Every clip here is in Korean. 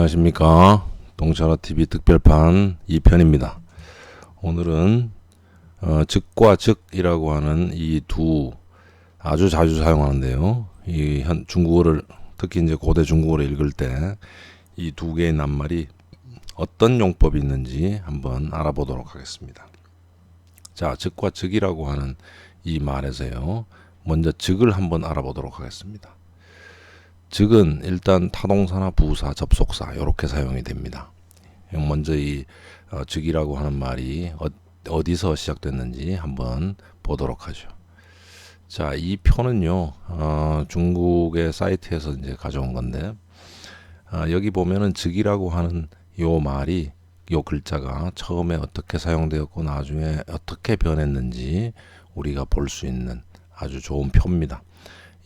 안녕하십니까. 동철아TV 특별판 2편입니다. 오늘은 즉과 즉이라고 하는 이 두 아주 자주 사용하는데요. 이 중국어를 특히 이제 고대 중국어를 읽을 때 이 두 개의 낱말이 어떤 용법이 있는지 한번 알아보도록 하겠습니다. 자, 즉과 즉이라고 하는 이 말에서요. 먼저 즉을 한번 알아보도록 하겠습니다. 즉은 일단 타동사나 부사, 접속사 이렇게 사용이 됩니다. 먼저 이 즉이라고 하는 말이 어디서 시작됐는지 한번 보도록 하죠. 자, 이 표는요 중국의 사이트에서 이제 가져온 건데 여기 보면은 즉이라고 하는 요 말이 요 글자가 처음에 어떻게 사용되었고 나중에 어떻게 변했는지 우리가 볼 수 있는 아주 좋은 표입니다.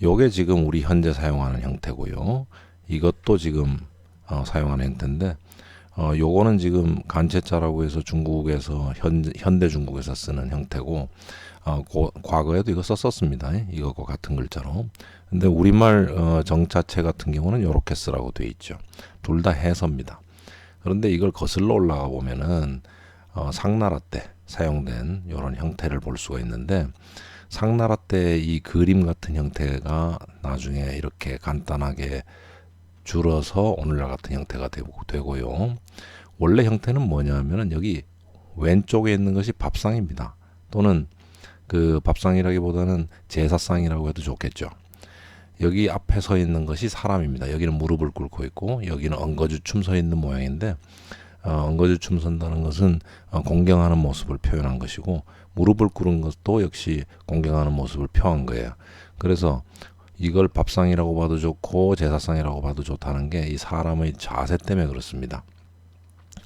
요게 지금 우리 현재 사용하는 형태고요. 이것도 지금 사용하는 형태인데 요거는 지금 간체자라고 해서 중국에서 현대 중국에서 쓰는 형태고 과거에도 이거 썼었습니다. 이거과 같은 글자로. 근데 우리말 정자체 같은 경우는 요렇게 쓰라고 되어 있죠. 둘 다 해서입니다. 그런데 이걸 거슬러 올라가 보면은 상나라 때 사용된 요런 형태를 볼 수가 있는데 상나라 때 이 그림 같은 형태가 나중에 이렇게 간단하게 줄어서 오늘날 같은 형태가 되고요. 원래 형태는 뭐냐면은 여기 왼쪽에 있는 것이 밥상입니다. 또는 그 밥상이라기보다는 제사상이라고 해도 좋겠죠. 여기 앞에 서 있는 것이 사람입니다. 여기는 무릎을 꿇고 있고 여기는 엉거주춤 서 있는 모양인데 엉거주춤 선다는 것은 공경하는 모습을 표현한 것이고 무릎을 꿇은 것도 역시 공경하는 모습을 표한 거예요. 그래서 이걸 밥상이라고 봐도 좋고 제사상이라고 봐도 좋다는 게 이 사람의 자세 때문에 그렇습니다.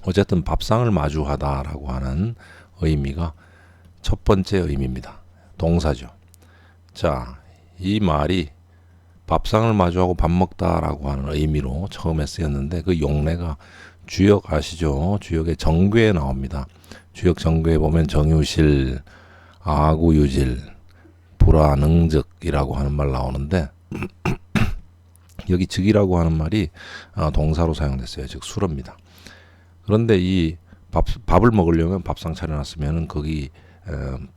어쨌든 밥상을 마주하다라고 하는 의미가 첫 번째 의미입니다. 동사죠. 자, 이 말이 밥상을 마주하고 밥 먹다라고 하는 의미로 처음에 쓰였는데 그 용례가 주역 아시죠? 주역의 정괴에 나옵니다. 주역 정괴에 보면 정유실, 아구유질, 불화능적이라고 하는 말 나오는데 여기 즉이라고 하는 말이 동사로 사용됐어요. 즉 수로입니다. 그런데 이 밥을 먹으려면 밥상 차려놨으면 거기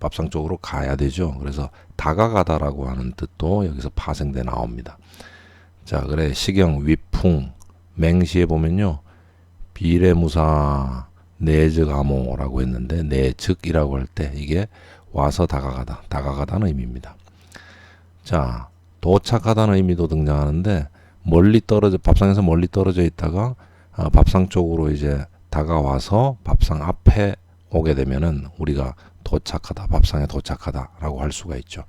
밥상 쪽으로 가야 되죠. 그래서 다가가다라고 하는 뜻도 여기서 파생돼 나옵니다. 자, 그래 시경, 위풍, 맹시에 보면요. 비례무사 내즉암호라고 했는데 내즉이라고 할 때 이게 와서 다가가다는 의미입니다. 자, 도착하다는 의미도 등장하는데 밥상에서 멀리 떨어져 있다가 밥상 쪽으로 이제 다가와서 밥상 앞에 오게 되면은 우리가 도착하다, 밥상에 도착하다라고 할 수가 있죠.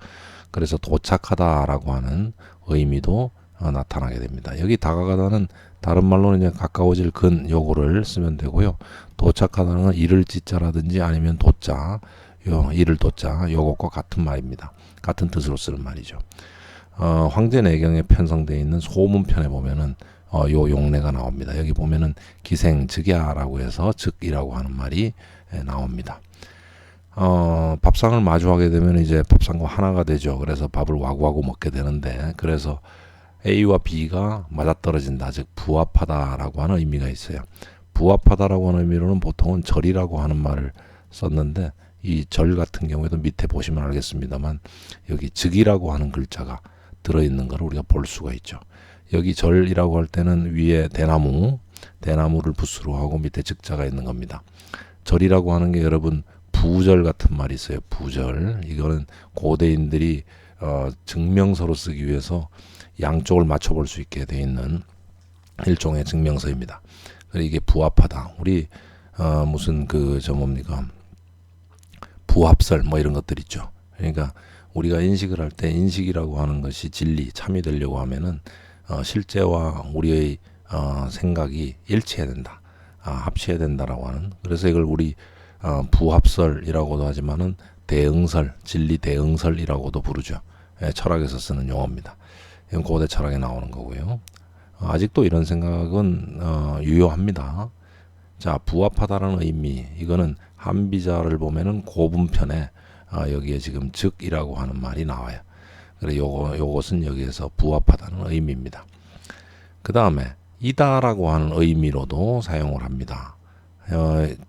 그래서 도착하다라고 하는 의미도 나타나게 됩니다. 여기 다가가다는 다른 말로는 이제 가까워질 근 요거를 쓰면 되고요. 도착하다는 이를 지자라든지 아니면 도자, 이를 도자 요것과 같은 말입니다. 같은 뜻으로 쓰는 말이죠. 황제내경에 편성되어 있는 소문편에 보면은 요 용례가 나옵니다. 여기 보면은 기생즉야라고 해서 즉이라고 하는 말이 나옵니다. 밥상을 마주하게 되면 이제 밥상과 하나가 되죠. 그래서 밥을 와구와구 먹게 되는데 그래서 A와 B가 맞아떨어진다, 즉 부합하다라고 하는 의미가 있어요. 부합하다라고 하는 의미로는 보통은 절이라고 하는 말을 썼는데 이 절 같은 경우에도 밑에 보시면 알겠습니다만 여기 즉이라고 하는 글자가 들어있는 걸 우리가 볼 수가 있죠. 여기 절이라고 할 때는 위에 대나무를 붓으로 하고 밑에 즉자가 있는 겁니다. 절이라고 하는 게 여러분 부절 같은 말이 있어요. 부절. 이거는 고대인들이 증명서로 쓰기 위해서 양쪽을 맞춰볼 수 있게 되어 있는 일종의 증명서입니다. 이게 부합하다. 우리 무슨 뭡니까? 부합설 뭐 이런 것들 있죠. 그러니까 우리가 인식을 할 때 인식이라고 하는 것이 진리, 참이 되려고 하면은 실제와 우리의 생각이 일치해야 된다. 합치해야 된다라고 하는. 그래서 이걸 우리 부합설이라고도 하지만은 대응설, 진리 대응설이라고도 부르죠. 철학에서 쓰는 용어입니다. 이건 고대 철학에 나오는 거고요. 아직도 이런 생각은 유효합니다. 자, 부합하다라는 의미, 이거는 한비자를 보면은 고분편에 여기에 지금 즉이라고 하는 말이 나와요. 그래 요것은 여기에서 부합하다는 의미입니다. 그 다음에 이다라고 하는 의미로도 사용을 합니다.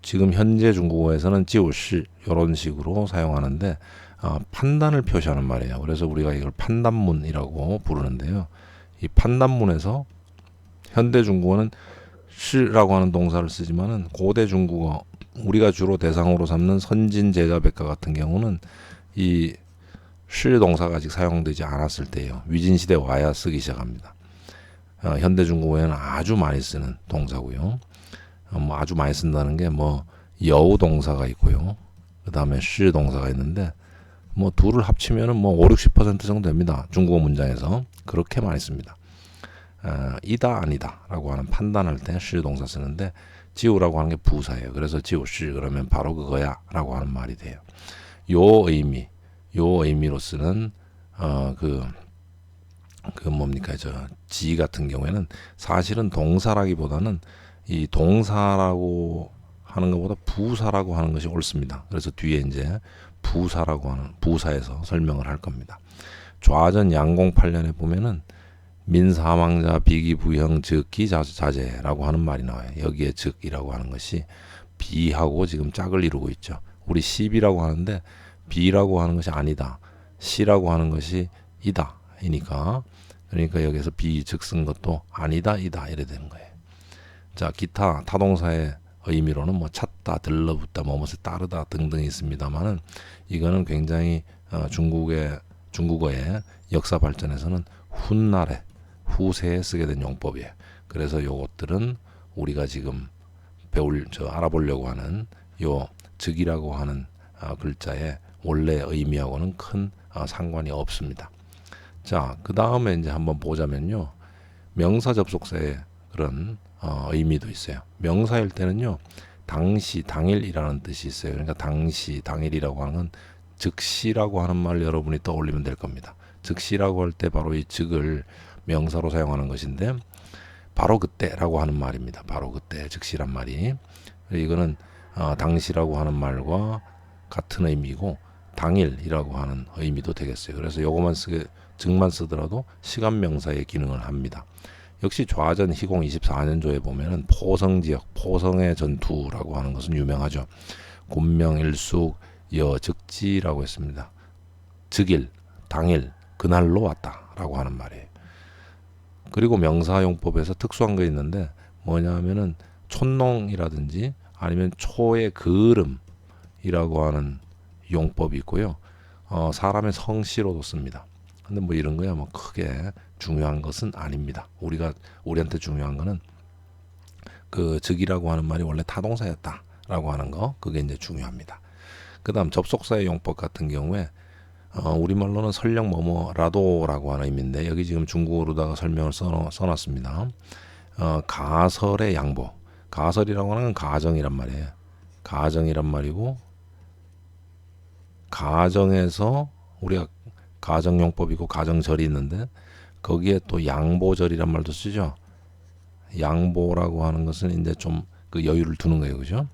지금 현재 중국어에서는 지우시 이런 식으로 사용하는데 판단을 표시하는 말이에요. 그래서 우리가 이걸 판단문이라고 부르는데요. 이 판단문에서 현대 중국어는 시라고 하는 동사를 쓰지만은 고대 중국어 우리가 주로 대상으로 삼는 선진 제자백과 같은 경우는 이 시 동사가 아직 사용되지 않았을 때예요. 위진 시대 와야 쓰기 시작합니다. 현대 중국어에는 아주 많이 쓰는 동사고요. 뭐 아주 많이 쓴다는 게 뭐 여우 동사가 있고요. 그 다음에 시 동사가 있는데 뭐 둘을 합치면은 뭐 5, 60% 정도 됩니다. 중국어 문장에서 그렇게 많이 씁니다. 이다 아니다 라고 하는 판단할 때 시 동사 쓰는데 지우라고 하는 게 부사예요. 그래서 지우시 그러면 바로 그거야 라고 하는 말이 돼요. 요 의미로 쓰는 뭡니까 지 같은 경우에는 사실은 동사라기보다는 이 동사라고 하는 것보다 부사라고 하는 것이 옳습니다. 그래서 뒤에 이제 부사라고 하는 부사에서 설명을 할 겁니다. 좌전 양공 8년에 보면은 민사망자 비기부형 즉기 자제라고 하는 말이 나와요. 여기에 즉이라고 하는 것이 비하고 지금 짝을 이루고 있죠. 우리 시비라고 하는데 비라고 하는 것이 아니다. 시라고 하는 것이 이다. 이니까 그러니까 여기서 비즉 쓴 것도 아니다 이다 이래 되는 거예요. 자, 기타 타동사의 의미로는 뭐 찾다, 들러붙다, 뭐뭇을 따르다 등등이 있습니다만은 이거는 굉장히 중국어의 역사 발전에서는 훗날에 후세에 쓰게 된 용법이에요. 그래서 요것들은 우리가 지금 알아보려고 하는 요 즉이라고 하는 글자의 원래 의미하고는 큰 상관이 없습니다. 자, 그 다음에 이제 한번 보자면요. 명사 접속사의 그런 의미도 있어요. 명사일 때는요. 당시, 당일이라는 뜻이 있어요. 그러니까 당시, 당일이라고 하는 건 즉시라고 하는 말 여러분이 떠올리면 될 겁니다. 즉시라고 할 때 바로 이 즉을 명사로 사용하는 것인데 바로 그때라고 하는 말입니다. 바로 그때, 즉시란 말이. 이거는 당시라고 하는 말과 같은 의미고 당일이라고 하는 의미도 되겠어요. 그래서 요거만 즉만 쓰더라도 시간 명사의 기능을 합니다. 역시 좌전 희공 24년조에 보면은 포성지역, 포성의 전투라고 하는 것은 유명하죠. 곤명일숙 여즉지라고 했습니다. 즉일, 당일, 그날로 왔다라고 하는 말이에요. 그리고 명사용법에서 특수한 거 있는데 뭐냐면은 촌농이라든지 아니면 초의 그름이라고 하는 용법이 있고요. 사람의 성씨로도 씁니다. 근데 뭐 이런 거야 뭐 크게 중요한 것은 아닙니다. 우리한테 중요한 거는 그 즉이라고 하는 말이 원래 타동사였다라고 하는 거, 그게 이제 중요합니다. 그다음 접속사의 용법 같은 경우에 우리말로는 설령 뭐뭐라도라고 하는 의미인데 여기 지금 중국어로다가 설명을 써놨습니다. 가설의 양보, 가설이라고 하는 건 가정이란 말이에요. 가정이란 말이고 가정에서 우리가 가정용법이고 가정절이 있는데 거기에 또 양보절이란 말도 쓰죠. 양보라고 하는 것은 이제 좀 그 여유를 두는 거예요, 그죠?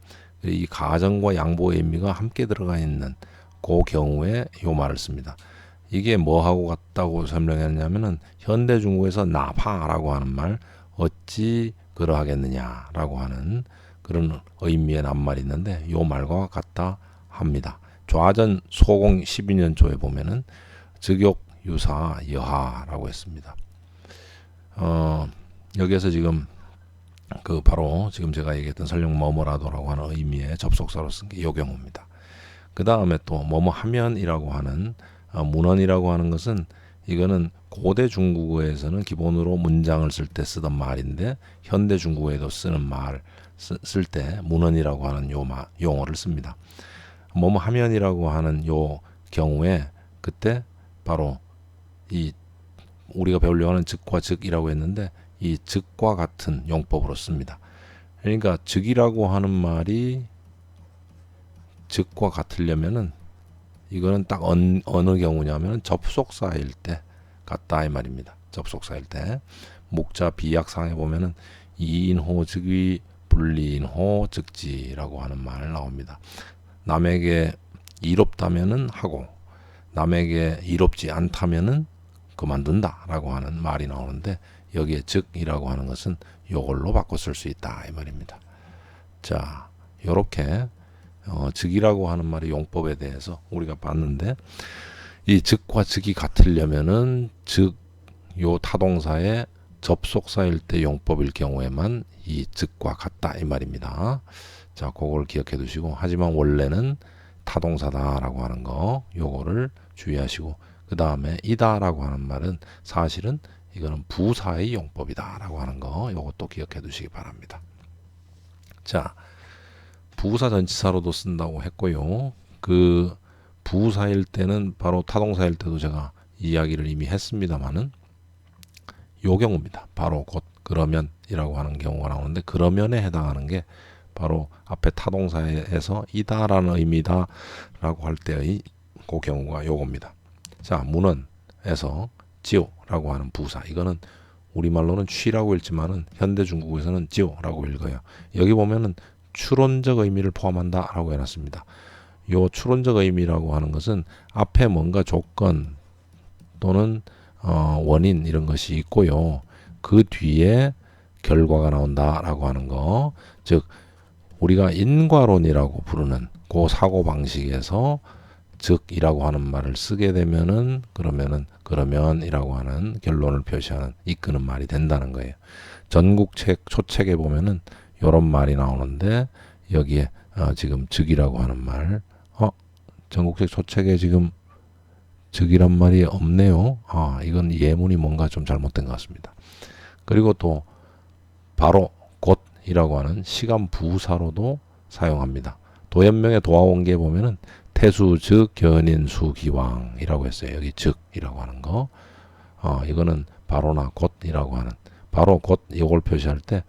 이 가정과 양보의 의미가 함께 들어가 있는 그 경우에 요 말을 씁니다. 이게 뭐하고 같다고 설명했냐면은 현대 중국에서 나파라고 하는 말 어찌 그러하겠느냐라고 하는 그런 의미의 낱말이 있는데 요 말과 같다 합니다. 좌전 소공 12년조에 보면은 즉욕 유사 여하라고 했습니다. 여기에서 지금 바로 지금 제가 얘기했던 설령 뭐뭐라도라고 하는 의미의 접속사로 쓴 게 요 경우입니다. 그 다음에 또 뭐뭐 하면이라고 하는 문헌이라고 하는 것은 이거는 고대 중국어에서는 기본으로 문장을 쓸 때 쓰던 말인데 현대 중국어에도 쓰는 말 쓸 때 문헌이라고 하는 용어를 씁니다. 뭐뭐 하면이라고 하는 요 경우에 그때 바로 이 우리가 배우려고 하는 즉과 즉이라고 했는데 이 즉과 같은 용법으로 씁니다. 그러니까 즉이라고 하는 말이 즉과 같으려면은 이거는 딱 어느 경우냐면 접속사일 때 같다 이 말입니다. 접속사일 때 목자 비약상에 보면은 이인호 즉위 불리인호 즉지라고 하는 말 나옵니다. 남에게 이롭다면은 하고 남에게 이롭지 않다면은 그만둔다라고 하는 말이 나오는데 여기에 즉이라고 하는 것은 요걸로 바꿔 쓸 수 있다 이 말입니다. 자, 요렇게 즉이라고 하는 말의 용법에 대해서 우리가 봤는데, 이 즉과 즉이 같으려면은 즉 요 타동사의 접속사일 때 용법일 경우에만 이 즉과 같다 이 말입니다. 자, 그걸 기억해 두시고, 하지만 원래는 타동사다라고 하는 거 요거를 주의하시고, 그 다음에 이다라고 하는 말은 사실은 이거는 부사의 용법이다라고 하는 거 요것도 기억해 두시기 바랍니다. 자, 부사 전치사로도 쓴다고 했고요. 그 부사일 때는 바로 타동사일 때도 제가 이야기를 이미 했습니다만은 요 경우입니다. 바로 곧 그러면이라고 하는 경우가 나오는데, 그러면에 해당하는 게 바로 앞에 타동사에서 이다라는 의미다라고 할 때의 그 경우가 요겁니다. 자, 문헌에서 지오라고 하는 부사, 이거는 우리말로는 취라고 읽지만은 현대 중국에서는 지오라고 읽어요. 여기 보면은 추론적 의미를 포함한다라고 해놨습니다. 요 추론적 의미라고 하는 것은 앞에 뭔가 조건 또는 원인 이런 것이 있고요. 그 뒤에 결과가 나온다라고 하는 거, 즉 우리가 인과론이라고 부르는 그 사고 방식에서 즉이라고 하는 말을 쓰게 되면은 그러면이라고 하는 결론을 표시하는 이끄는 말이 된다는 거예요. 전국책 초책에 보면은 요런 말이 나오는데, 여기에 지금 즉이라고 하는 말, 전국책 초책에 지금 즉이란 말이 없네요. 이건 예문이 뭔가 좀 잘못된 것 같습니다. 그리고 또 바로 곧이라고 하는 시간 부사로도 사용합니다. 도연명의 도화원기에 보면은 태수 즉 견인수 기왕이라고 했어요. 여기 즉이라고 하는 거, 이거는 바로나 곧이라고 하는, 바로 곧 이걸 표시할 때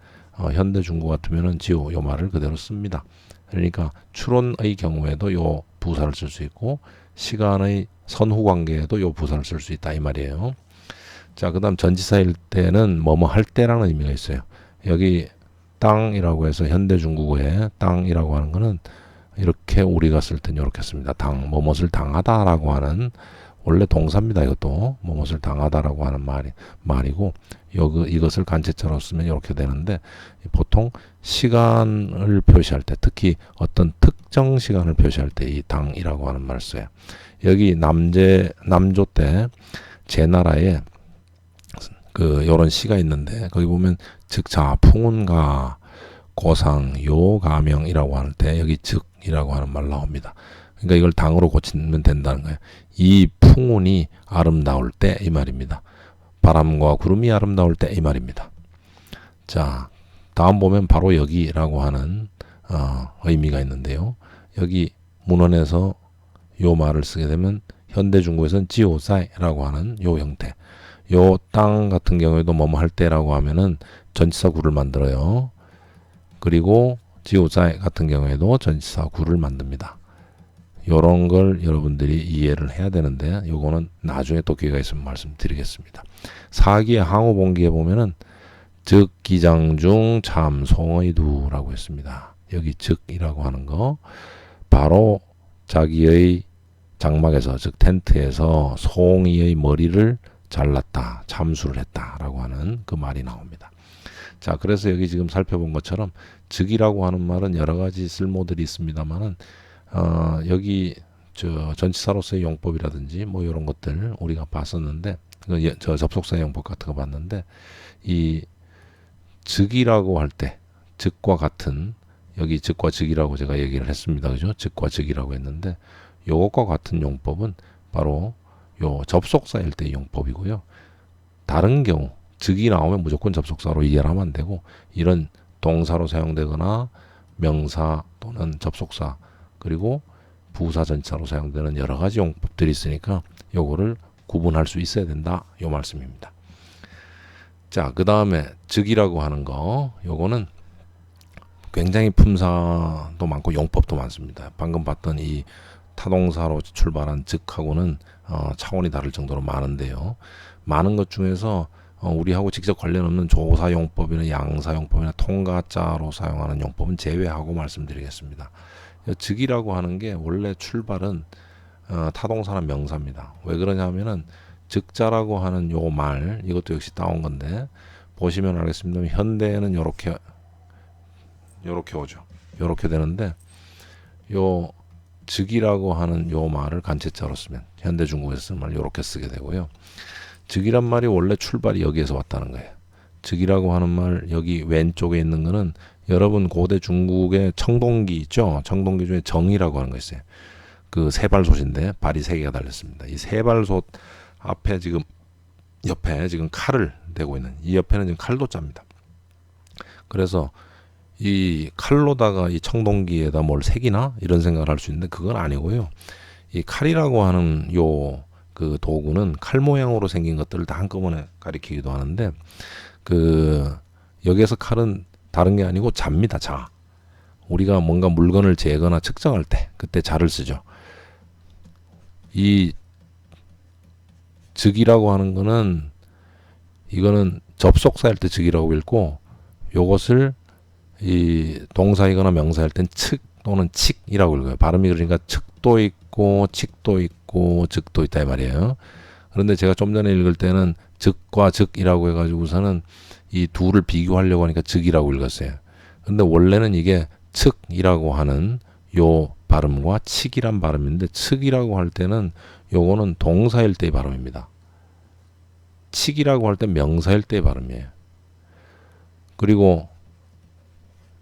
현대 중국 같으면은 지오 요 말을 그대로 씁니다. 그러니까 추론의 경우에도 요 부사를 쓸 수 있고, 시간의 선후 관계에도 요 부사를 쓸 수 있다 이 말이에요. 자, 그다음 전치사일 때는 뭐뭐 할 때라는 의미가 있어요. 여기 땅이라고 해서 현대 중국어에 땅이라고 하는 거는 이렇게 우리가 쓸 때는 이렇게 씁니다. 뭐뭇을 당하다라고 하는, 원래 동사입니다. 이것도 뭐뭇을 당하다라고 하는 말이고, 이것을 간체자로 쓰면 이렇게 되는데, 보통 시간을 표시할 때, 특히 어떤 특정 시간을 표시할 때 이 당이라고 하는 말을 써요. 여기 남조 때 제나라에 요런 시가 있는데, 거기 보면 즉자 풍운가 고상 요가명이라고 할 때 여기 즉이라고 하는 말 나옵니다. 그러니까 이걸 당으로 고치면 된다는 거예요. 이 풍운이 아름다울 때 이 말입니다. 바람과 구름이 아름다울 때 이 말입니다. 자, 다음 보면 바로 여기라고 하는 의미가 있는데요. 여기 문헌에서 요 말을 쓰게 되면 현대 중국에서는 지오사이라고 하는 요 형태, 요 땅 같은 경우에도 뭐뭐 할 때라고 하면은 전치사 구를 만들어요. 그리고 지오사이 같은 경우에도 전치사 구를 만듭니다. 요런 걸 여러분들이 이해를 해야 되는데, 요거는 나중에 또 기회가 있으면 말씀드리겠습니다. 사기의 항우봉기에 보면은 즉 기장 중 참 송의두라고 했습니다. 여기 즉이라고 하는 거, 바로 자기의 장막에서, 즉 텐트에서 송이의 머리를 잘랐다, 참수를 했다라고 하는 그 말이 나옵니다. 자, 그래서 여기 지금 살펴본 것처럼 즉이라고 하는 말은 여러 가지 쓸모들이 있습니다만은, 여기 전치사로서의 용법이라든지 뭐 이런 것들 우리가 봤었는데, 저 접속사의 용법 같은 거 봤는데, 이 즉이라고 할 때 즉과 같은, 여기 즉과 즉이라고 제가 얘기를 했습니다. 그죠? 즉과 즉이라고 했는데, 요것과 같은 용법은 바로 요 접속사일 때의 용법이고요. 다른 경우 즉이 나오면 무조건 접속사로 이해를 하면 안 되고, 이런 동사로 사용되거나 명사 또는 접속사 그리고 부사 전치사로 사용되는 여러 가지 용법들이 있으니까 요거를 구분할 수 있어야 된다, 요 말씀입니다. 자, 그 다음에 즉이라고 하는 거, 요거는 굉장히 품사도 많고 용법도 많습니다. 방금 봤던 이 타동사로 출발한 즉하고는 차원이 다를 정도로 많은데요. 많은 것 중에서 우리하고 직접 관련 없는 조사용법이나 양사용법이나 통가자로 사용하는 용법은 제외하고 말씀드리겠습니다. 즉이라고 하는 게 원래 출발은 타동사나 명사입니다. 왜 그러냐면은 즉자라고 하는 요 말, 이것도 역시 따온 건데, 보시면 알겠습니다. 현대에는 요렇게 오죠. 요렇게 되는데 요 즉이라고 하는 요 말을 간체자로 쓰면 현대 중국에서 쓰는 말 요렇게 쓰게 되고요. 즉이란 말이 원래 출발이 여기에서 왔다는 거예요. 즉이라고 하는 말 여기 왼쪽에 있는 거는 여러분 고대 중국의 청동기 있죠. 청동기 중에 정이라고 하는 거 있어요. 그 세발솥인데 발이 세 개가 달렸습니다. 이 세발솥 앞에 지금 옆에 지금 칼을 대고 있는 이 옆에는 지금 칼도자입니다. 그래서 이 칼로다가 이 청동기에다 뭘 새기나 이런 생각을 할 수 있는데 그건 아니고요. 이 칼이라고 하는 요 그 도구는 칼 모양으로 생긴 것들을 다 한꺼번에 가리키기도 하는데 그 여기에서 칼은 다른 게 아니고 자입니다. 자. 우리가 뭔가 물건을 재거나 측정할 때 그때 자를 쓰죠. 이 즉이라고 하는 거는 이거는 접속사일 때 즉이라고 읽고 요것을 이 동사이거나 명사일 땐 측 또는 칙이라고 읽어요. 발음이 그러니까 측도 있고 칙도 있고 즉도 있다 이 말이에요. 그런데 제가 좀 전에 읽을 때는 즉과 즉이라고 해가지고서는 이 둘을 비교하려고 하니까 즉이라고 읽었어요. 근데 원래는 이게 측이라고 하는 요 발음과 칙이란 발음인데 측이라고 할 때는 요거는 동사일 때의 발음입니다. 칙이라고 할 때 명사일 때의 발음이에요. 그리고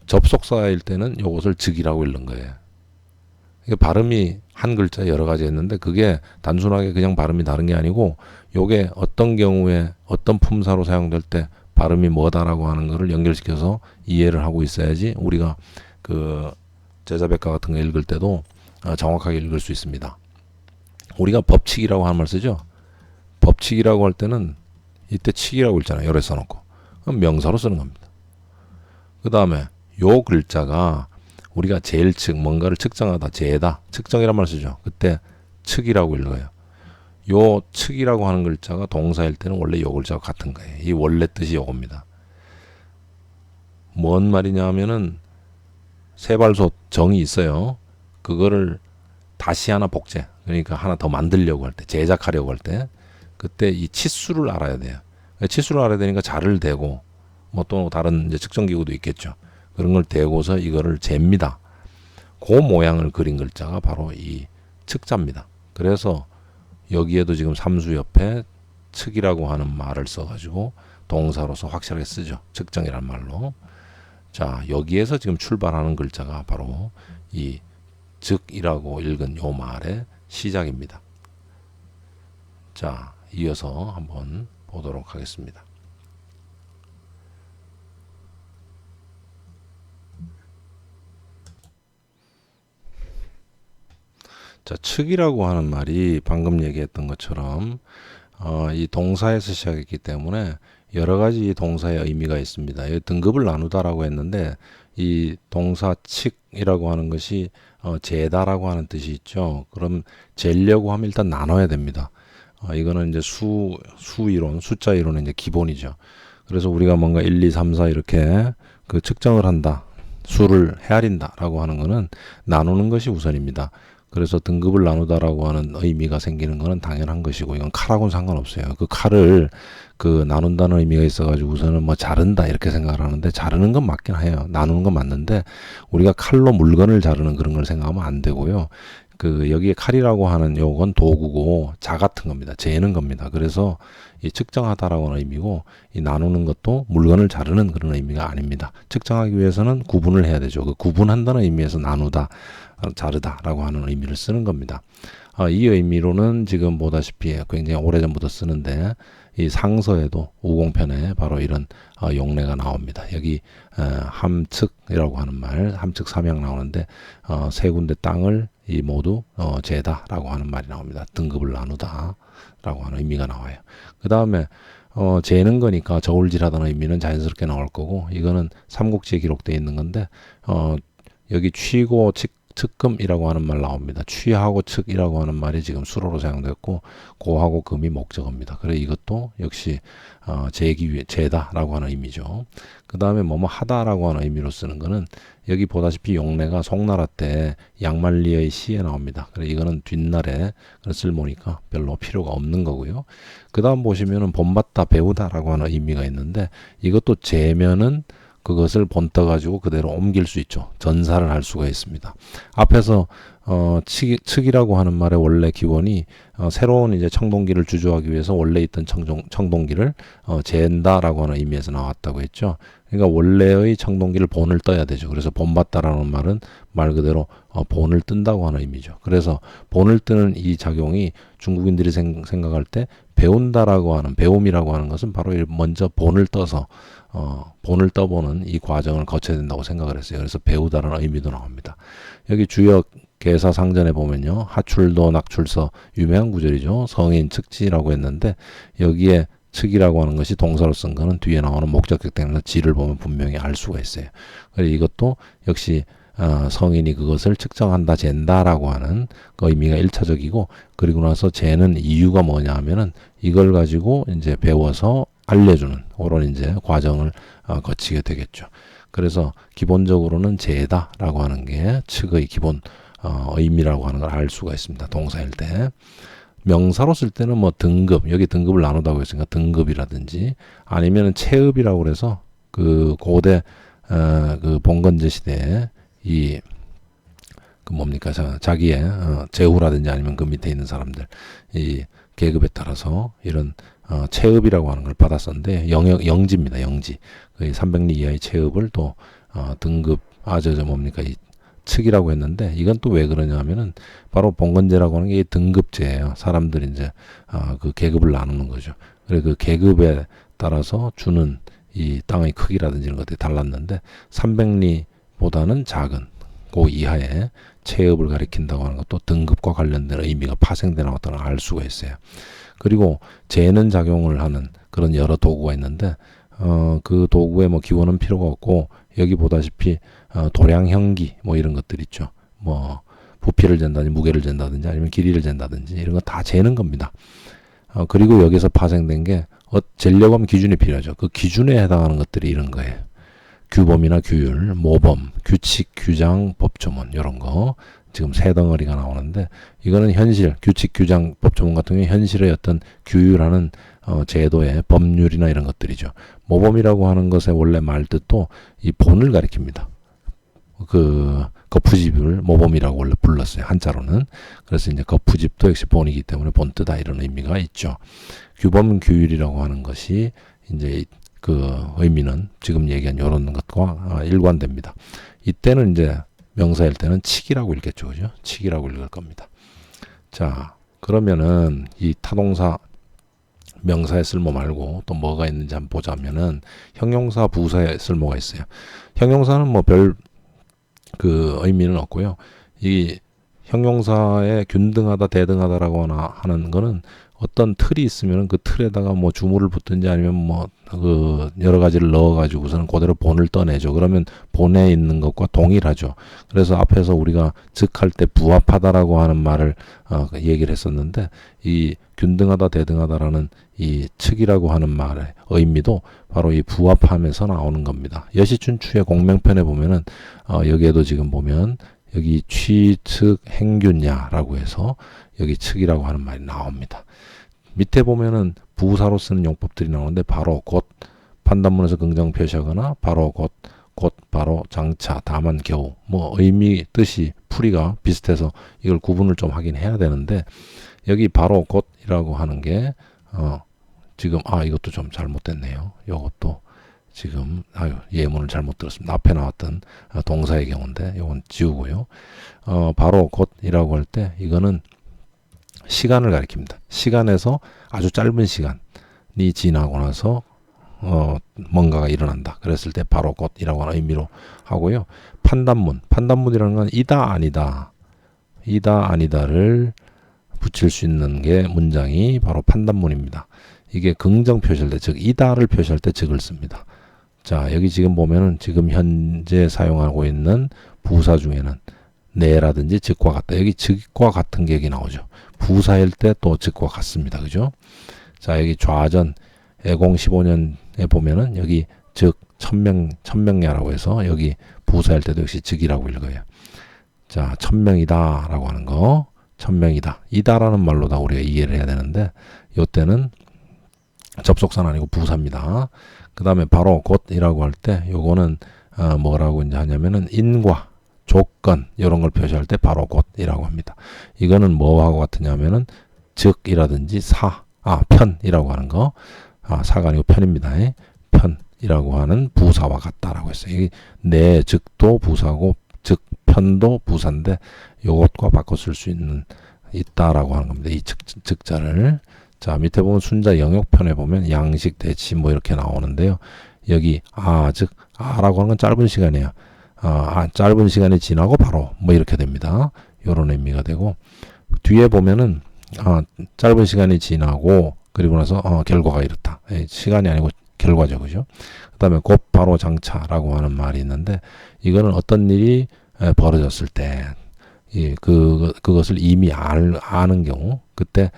접속사일 때는 요것을 즉이라고 읽는 거예요. 이게 발음이 한 글자 여러 가지 있는데 그게 단순하게 그냥 발음이 다른 게 아니고 요게 어떤 경우에 어떤 품사로 사용될 때 발음이 뭐다라고 하는 거를 연결시켜서 이해를 하고 있어야지 우리가 그 제자백과 같은 거 읽을 때도 정확하게 읽을 수 있습니다. 우리가 법칙이라고 하는 말 쓰죠. 법칙이라고 할 때는 이때 칙이라고 읽잖아요. 열에 써놓고. 그럼 명사로 쓰는 겁니다. 그 다음에 요 글자가 우리가 제일 측 뭔가를 측정하다 재다 측정이란 말 쓰죠. 그때 측이라고 읽어요. 요 측이라고 하는 글자가 동사일 때는 원래 요 글자와 같은 거예요. 이 원래 뜻이 요겁니다. 뭔 말이냐 하면은 세발솥 정이 있어요. 그거를 다시 하나 복제 그러니까 하나 더 만들려고 할 때 제작하려고 할 때 그때 이 치수를 알아야 돼요. 치수를 알아야 되니까 자를 대고 뭐 또 다른 이제 측정기구도 있겠죠. 그런 걸 대고서 이거를 잽니다. 그 모양을 그린 글자가 바로 이 측자입니다. 그래서 여기에도 지금 삼수 옆에 측이라고 하는 말을 써가지고 동사로서 확실하게 쓰죠. 측정이란 말로. 자, 여기에서 지금 출발하는 글자가 바로 이 즉이라고 읽은 요 말의 시작입니다. 자, 이어서 한번 보도록 하겠습니다. 자, 측이라고 하는 말이 방금 얘기했던 것처럼 이 동사에서 시작했기 때문에 여러 가지 동사의 의미가 있습니다. 등급을 나누다라고 했는데 이 동사 측이라고 하는 것이 재다라고 하는 뜻이 있죠. 그럼 재려고 하면 일단 나눠야 됩니다. 이거는 이제 수 이론, 숫자 이론의 이제 기본이죠. 그래서 우리가 뭔가 1, 2, 3, 4 이렇게 그 측정을 한다. 수를 헤아린다라고 하는 거는 나누는 것이 우선입니다. 그래서 등급을 나누다라고 하는 의미가 생기는 것은 당연한 것이고 이건 칼하고는 상관없어요. 그 칼을 그 나눈다는 의미가 있어가지고 우선은 뭐 자른다 이렇게 생각을 하는데 자르는 건 맞긴 해요. 나누는 건 맞는데 우리가 칼로 물건을 자르는 그런 걸 생각하면 안 되고요. 그 여기에 칼이라고 하는 요건 도구고 자 같은 겁니다. 재는 겁니다. 그래서 이 측정하다라고 하는 의미고 이 나누는 것도 물건을 자르는 그런 의미가 아닙니다. 측정하기 위해서는 구분을 해야 되죠. 그 구분한다는 의미에서 나누다, 자르다라고 하는 의미를 쓰는 겁니다. 이 의미로는 지금 보다시피 굉장히 오래전부터 쓰는데 이 상서에도 우공편에 바로 이런 용례가 나옵니다. 여기 함측이라고 하는 말, 함측 삼양 나오는데 세 군데 땅을 이 모두 재다라고 하는 말이 나옵니다. 등급을 나누다라고 하는 의미가 나와요. 그 다음에 재는 거니까 저울질하다는 의미는 자연스럽게 나올 거고 이거는 삼국지에 기록되어 있는 건데 여기 취고, 칙, 측금이라고 하는 말 나옵니다. 취하고 측이라고 하는 말이 지금 수로로 사용됐고 고하고 금이 목적어입니다. 그래 이것도 역시 재기 위해 재다라고 하는 의미죠. 그 다음에 뭐뭐 하다라고 하는 의미로 쓰는 거는 여기 보다시피 용례가 송나라 때 양말리의 시에 나옵니다. 그래 이거는 뒷날에 쓸모니까 별로 필요가 없는 거고요. 그 다음 보시면은 본받다 배우다라고 하는 의미가 있는데 이것도 재면은 그것을 본떠 가지고 그대로 옮길 수 있죠. 전사를 할 수가 있습니다. 앞에서 측이라고 하는 말의 원래 기원이 새로운 이제 청동기를 주조하기 위해서 원래 있던 청동기를 잰다라고 하는 의미에서 나왔다고 했죠. 그러니까 원래의 청동기를 본을 떠야 되죠. 그래서 본받다라는 말은 말 그대로 본을 뜬다고 하는 의미죠. 그래서 본을 뜨는 이 작용이 중국인들이 생각할 때 배운다라고 하는 배움이라고 하는 것은 바로 먼저 본을 떠서 본을 떠보는 이 과정을 거쳐야 된다고 생각을 했어요. 그래서 배우다라는 의미도 나옵니다. 여기 주역 계사상전에 보면요. 하출도 낙출서 유명한 구절이죠. 성인 측지라고 했는데 여기에 측이라고 하는 것이 동사로 쓴 거는 뒤에 나오는 목적격 때문에 지를 보면 분명히 알 수가 있어요. 그래서 이것도 역시 성인이 그것을 측정한다, 잰다라고 하는 그 의미가 1차적이고 그리고 나서 재는 이유가 뭐냐 하면은 이걸 가지고 이제 배워서 알려주는 그런 이제 과정을 거치게 되겠죠. 그래서 기본적으로는 재다라고 하는 게 측의 기본 의미라고 하는 걸 알 수가 있습니다. 동사일 때. 명사로 쓸 때는 뭐 등급, 여기 등급을 나누다고 했으니까 등급이라든지 아니면은 체읍이라고 그래서 그 고대 그 봉건제 시대에 이 그 뭡니까 자기의 제후라든지 아니면 그 밑에 있는 사람들 이 계급에 따라서 이런 체읍이라고 하는 걸 받았었는데 영지입니다. 영지. 그 300리 이하의 체읍을 또 등급 뭡니까 이 측이라고 했는데 이건 또 왜 그러냐면은 바로 봉건제라고 하는 게 등급제예요. 사람들이 이제 그 계급을 나누는 거죠. 그래 그 계급에 따라서 주는 이 땅의 크기라든지 이런 것들이 달랐는데 300리보다는 작은 그 이하의 체읍을 가리킨다고 하는 것도 등급과 관련된 의미가 파생되는 것들을 알 수가 있어요. 그리고 재는 작용을 하는 그런 여러 도구가 있는데 그 도구에 뭐 기원은 필요가 없고 여기 보다시피 도량형기 뭐 이런 것들 있죠. 뭐 부피를 잰다든지 무게를 잰다든지 아니면 길이를 잰다든지 이런 거 다 재는 겁니다. 그리고 여기서 파생된 게 재려고 하면 기준이 필요하죠. 그 기준에 해당하는 것들이 이런 거예요. 규범이나 규율, 모범, 규칙, 규장, 법조문 이런 거 지금 세 덩어리가 나오는데 이거는 현실, 규칙, 규장, 법조문 같은 경우에 현실의 어떤 규율하는 제도의 법률이나 이런 것들이죠. 모범이라고 하는 것의 원래 말뜻도 이 본을 가리킵니다. 그 거푸집을 모범이라고 원래 불렀어요. 한자로는. 그래서 이제 거푸집도 역시 본이기 때문에 본뜨다 이런 의미가 있죠. 규범 규율이라고 하는 것이 이제 그 의미는 지금 얘기한 이런 것과 일관됩니다. 이때는 이제 명사일 때는 칙이라고 읽겠죠. 그죠? 칙이라고 읽을 겁니다. 자, 그러면은 이 타동사 명사의 쓸모 말고 또 뭐가 있는지 한번 보자면은 형용사 부사의 쓸모가 있어요. 형용사는 뭐 별 그 의미는 없고요. 이 형용사에 균등하다, 대등하다라고 하는 거는 어떤 틀이 있으면 그 틀에다가 뭐 주물을 붙든지 아니면 뭐 그 여러 가지를 넣어가지고서는 그대로 본을 떠내죠. 그러면 본에 있는 것과 동일하죠. 그래서 앞에서 우리가 즉할 때 부합하다라고 하는 말을 얘기를 했었는데 이 균등하다, 대등하다라는 이 측이라고 하는 말의 의미도 바로 이 부합함에서 나오는 겁니다. 여시춘추의 공명편에 보면은 여기에도 지금 보면 여기 취측 행균야라고 해서 여기 측이라고 하는 말이 나옵니다. 밑에 보면은 부사로 쓰는 용법들이 나오는데 바로 곧 판단문에서 긍정 표시하거나 바로 곧 바로 장차 다만 겨우 뭐 의미 뜻이 풀이가 비슷해서 이걸 구분을 좀 하긴 해야 되는데 여기 바로 곧이라고 하는 게 지금 이것도 좀 잘못됐네요. 이것도 지금 예문을 잘못 들었습니다. 앞에 나왔던 동사의 경우인데 이건 지우고요. 바로 곧이라고 할 때 이거는 시간을 가리킵니다. 시간에서 아주 짧은 시간이 지나고 나서 뭔가가 일어난다. 그랬을 때 바로 곧이라고 하는 의미로 하고요. 판단문이라는 건 이다 아니다를 붙일 수 있는 게 문장이 바로 판단문입니다. 이게 긍정 표시할 때, 즉 이다를 표시할 때 즉을 씁니다. 자, 여기 지금 보면은 지금 현재 사용하고 있는 부사 중에는 내라든지 즉과 같다. 여기 즉과 같은 게 여기 나오죠. 부사일 때 또 즉과 같습니다. 그죠? 자, 여기 좌전 애공 15년에 보면은 여기 즉 천명야라고 해서 여기 부사일 때도 역시 즉이라고 읽어요. 자, 천명이다 라고 하는 거, 천명이다. 이다라는 말로 다 우리가 이해를 해야 되는데 요때는 접속사는 아니고 부사입니다. 그 다음에 바로 곧이라고 할 때 요거는 뭐라고 이제 하냐면은 인과 조건 이런 걸 표시할 때 바로 곧이라고 합니다. 이거는 뭐하고 같으냐면은 즉이라든지 편이라고 하는 거, 사가 아니고 편입니다. 편이라고 하는 부사와 같다라고 했어요. 이게 내 즉도 부사고 즉 편도 부사인데 요것과 바꿔 쓸 수 있다라고 하는 겁니다. 이 즉자를. 자, 밑에 보면 순자 영역편에 보면 양식, 대치 뭐 이렇게 나오는데요. 여기 즉 라고 하는 건 짧은 시간이에요. 짧은 시간이 지나고 바로 뭐 이렇게 됩니다. 요런 의미가 되고, 뒤에 보면은 짧은 시간이 지나고 그리고 나서 결과가 이렇다. 시간이 아니고 결과죠. 그죠? 그 다음에 곧 바로 장차라고 하는 말이 있는데, 이거는 어떤 일이 벌어졌을 때 그것을 이미 아는 경우, 그때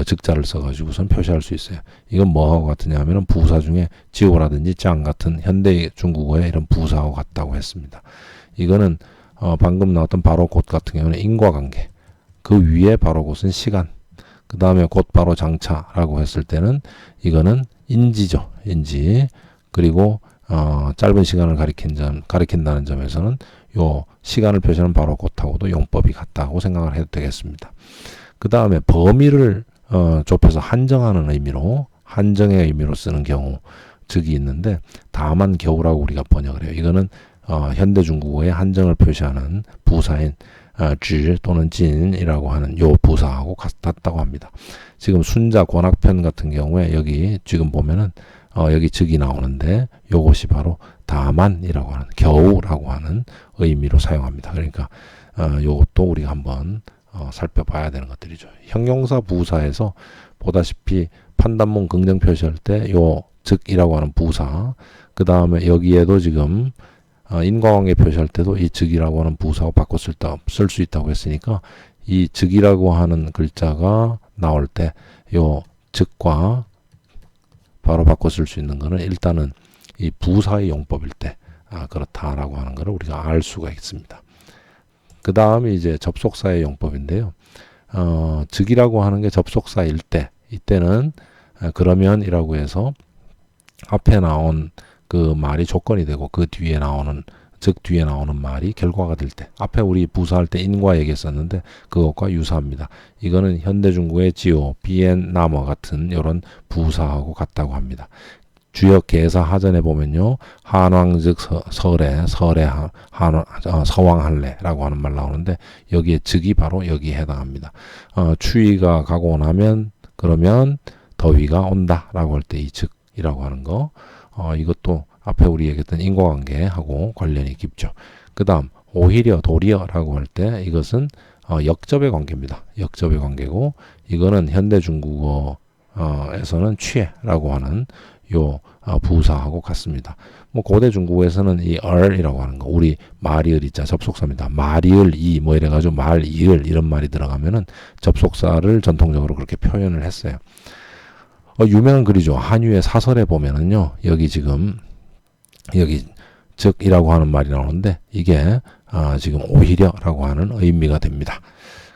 즉자를 써가지고선 표시할 수 있어요. 이건 뭐하고 같으냐 하면은 부사 중에 지오라든지 짱 같은 현대 중국어의 이런 부사하고 같다고 했습니다. 이거는 방금 나왔던 바로 곧 같은 경우는 인과관계, 그 위에 바로 곧은 시간, 그 다음에 곧 바로 장차라고 했을 때는 이거는 인지죠. 인지. 그리고 짧은 시간을 가리킨다는 점에서는 요 시간을 표시하는 바로 곧하고도 용법이 같다고 생각을 해도 되겠습니다. 그 다음에 범위를 좁혀서 한정하는 의미로, 한정의 의미로 쓰는 경우 즉이 있는데, 다만 겨우라고 우리가 번역을 해요. 이거는 현대 중국어의 한정을 표시하는 부사인 지 또는 진이라고 하는 요 부사하고 같다고 합니다. 지금 순자 권학편 같은 경우에 여기 지금 보면은 여기 즉이 나오는데 요것이 바로 다만이라고 하는, 겨우라고 하는 의미로 사용합니다. 그러니까 요것도 우리가 한번 살펴봐야 되는 것들이죠. 형용사 부사에서 보다시피 판단문 긍정 표시할 때 요 즉이라고 하는 부사, 그 다음에 여기에도 지금 인과관계 표시할 때도 이 즉이라고 하는 부사로 바꿔 쓸 수 있다고 했으니까, 이 즉이라고 하는 글자가 나올 때 요 즉과 바로 바꿔 쓸 수 있는 거는 일단은 이 부사의 용법일 때 그렇다라고 하는 것을 우리가 알 수가 있습니다. 그 다음에 이제 접속사의 용법인데요. 즉이라고 하는 게 접속사일 때, 이때는 그러면이라고 해서 앞에 나온 그 말이 조건이 되고 그 뒤에 나오는, 즉 뒤에 나오는 말이 결과가 될 때, 앞에 우리 부사할 때 인과 얘기했었는데 그것과 유사합니다. 이거는 현대 중국의 지오, 비엔, 나머 같은 이런 부사하고 같다고 합니다. 주역 개사 하전에 보면요, 한왕즉 서래 서왕할래라고 하는 말 나오는데 여기에 즉이 바로 여기에 해당합니다. 추위가 가고 나면, 그러면 더위가 온다라고 할 때 이 즉이라고 하는 거, 이것도 앞에 우리 얘기했던 인과관계하고 관련이 깊죠. 그 다음 오히려 도리어라고 할 때 이것은 역접의 관계입니다. 역접의 관계고, 이거는 현대 중국어에서는 취해라고 하는 요 부사하고 같습니다. 뭐 고대 중국어에서는 이 얼이라고 하는 거, 우리 말이을 이자 접속사입니다. 말이을 이 뭐 이래가지고 말이을 이런 말이 들어가면은 접속사를 전통적으로 그렇게 표현을 했어요. 유명한 글이죠. 한유의 사설에 보면은요, 여기 지금 여기 즉이라고 하는 말이 나오는데 이게 지금 오히려라고 하는 의미가 됩니다.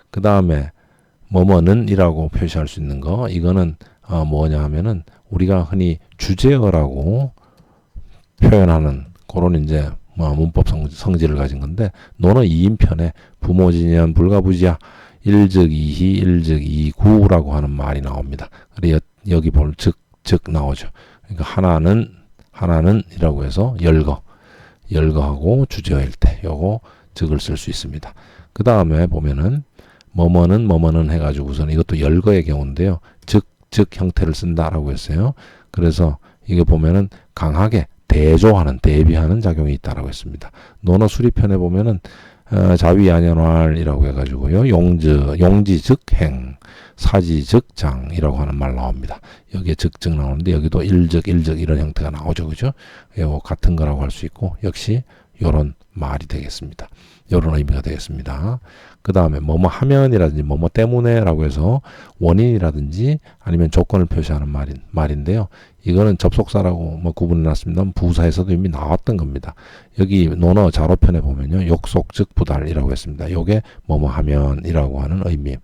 그 다음에 뭐뭐는 이라고 표시할 수 있는 거, 이거는 뭐냐 하면은 우리가 흔히 주제어라고 표현하는 그런 이제 문법 성질을 가진 건데, 노는 2인편에 부모지년 불가부지야 일즉 이히 일즉 이구라고 하는 말이 나옵니다. 그래서 여기 볼 즉 나오죠. 그러니까 하나는 이라고 해서 열거하고 주제어일 때 요거 즉을 쓸 수 있습니다. 그 다음에 보면은 뭐뭐는 해가지고서는 이것도 열거의 경우인데요. 즉 형태를 쓴다라고 했어요. 그래서 이게 보면은 강하게 대비하는 작용이 있다라고 했습니다. 논어 수리편에 보면은 자위안연활이라고 해가지고요, 용지즉행, 사지즉장이라고 하는 말 나옵니다. 여기에 즉즉 나오는데 여기도 일즉 이런 형태가 나오죠. 그죠? 이거 같은 거라고 할 수 있고, 역시 요런 말이 되겠습니다. 요런 의미가 되겠습니다. 그 다음에 뭐뭐 하면이라든지 뭐뭐 때문에라고 해서 원인이라든지 아니면 조건을 표시하는 말인데요. 이거는 접속사라고 뭐 구분해 놨습니다. 부사에서도 이미 나왔던 겁니다. 여기 논어 자로편에 보면요. 욕속 즉 부달이라고 했습니다. 요게 뭐뭐 하면이라고 하는 의미예요.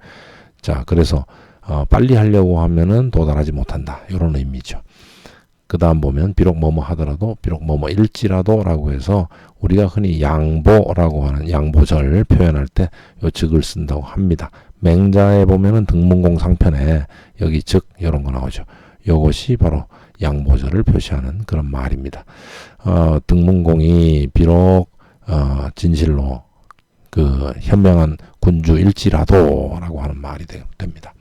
자, 그래서 빨리 하려고 하면은 도달하지 못한다. 이런 의미죠. 그 다음 보면 비록 뭐뭐 하더라도 비록 뭐뭐 일지라도 라고 해서 우리가 흔히 양보라고 하는 양보절 표현할 때 요 즉을 쓴다고 합니다. 맹자에 보면은 등문공 상편에 여기 즉 이런 거 나오죠. 요것이 바로 양보절을 표시하는 그런 말입니다. 등문공이 비록 진실로 그 현명한 군주일지라도 라고 하는 말이 됩니다.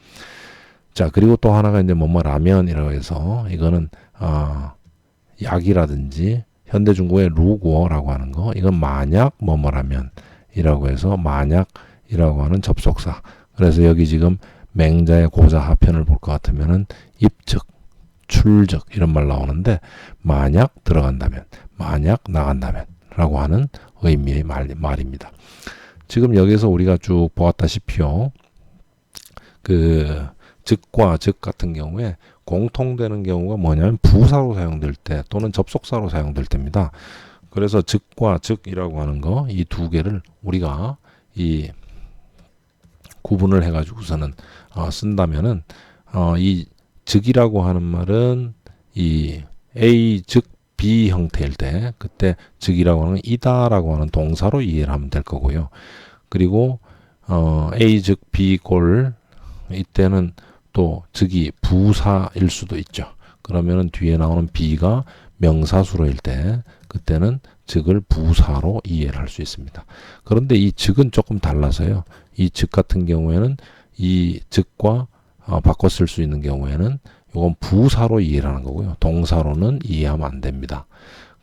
자, 그리고 또 하나가 이제 뭐뭐 라면이라고 해서 이거는 약이라든지 현대 중국의 루구어라고 하는 거, 이건 만약 뭐뭐라면이라고 해서 만약이라고 하는 접속사. 그래서 여기 지금 맹자의 고자 하편을 볼 것 같으면은 입즉, 출즉 이런 말 나오는데 만약 들어간다면, 만약 나간다면라고 하는 의미의 말입니다. 지금 여기서 우리가 쭉 보았다시피요, 그 즉과 즉 같은 경우에 공통되는 경우가 뭐냐면 부사로 사용될 때 또는 접속사로 사용될 때입니다. 그래서 즉과 즉이라고 하는 거, 이 두 개를 우리가 이 구분을 해가지고서는 쓴다면은 이 즉이라고 하는 말은 이 A 즉 B 형태일 때 그때 즉이라고 하는 이다라고 하는 동사로 이해를 하면 될 거고요. 그리고 A 즉 B 골 이때는 또 즉이 부사일 수도 있죠. 그러면은 뒤에 나오는 B가 명사수로일 때 그때는 즉을 부사로 이해를 할 수 있습니다. 그런데 이 즉은 조금 달라서요. 이 즉 같은 경우에는 이 즉과 바꿔 쓸 수 있는 경우에는 이건 부사로 이해를 하는 거고요. 동사로는 이해하면 안 됩니다.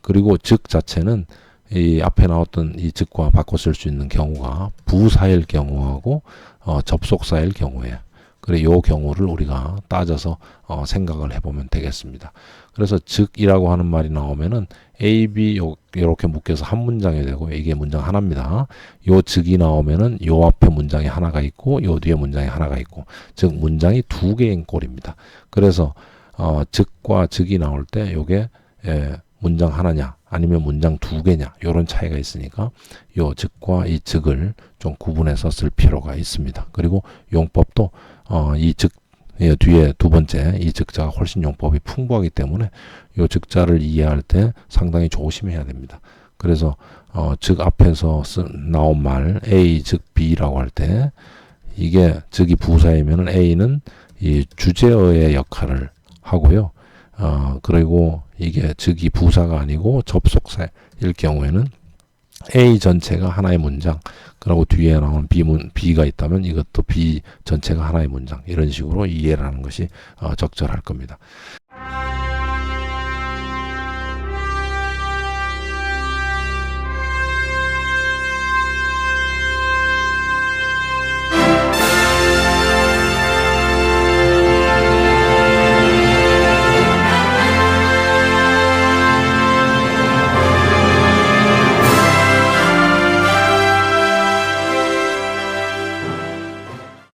그리고 즉 자체는 이 앞에 나왔던 이 즉과 바꿔 쓸 수 있는 경우가 부사일 경우하고 접속사일 경우예요. 그래, 요 경우를 우리가 따져서 생각을 해보면 되겠습니다. 그래서 즉이라고 하는 말이 나오면은 A, B 요렇게 묶여서 한 문장이 되고 이게 문장 하나입니다. 요 즉이 나오면은 요 앞에 문장이 하나가 있고 요 뒤에 문장이 하나가 있고 즉 문장이 두 개인 꼴입니다. 그래서 즉과 즉이 나올 때 요게 문장 하나냐 아니면 문장 두 개냐 요런 차이가 있으니까 요 즉과 이 즉을 좀 구분해서 쓸 필요가 있습니다. 그리고 용법도 이 즉 뒤에 두 번째 이 즉자가 훨씬 용법이 풍부하기 때문에 요 즉자를 이해할 때 상당히 조심해야 됩니다. 그래서 즉 앞에서 나온 말 A 즉 B라고 할 때 이게 즉이 부사이면은 A는 이 주제어의 역할을 하고요. 그리고 이게 즉이 부사가 아니고 접속사일 경우에는 A 전체가 하나의 문장, 그리고 뒤에 나오는 B가 있다면 이것도 B 전체가 하나의 문장, 이런 식으로 이해를 하는 것이 적절할 겁니다.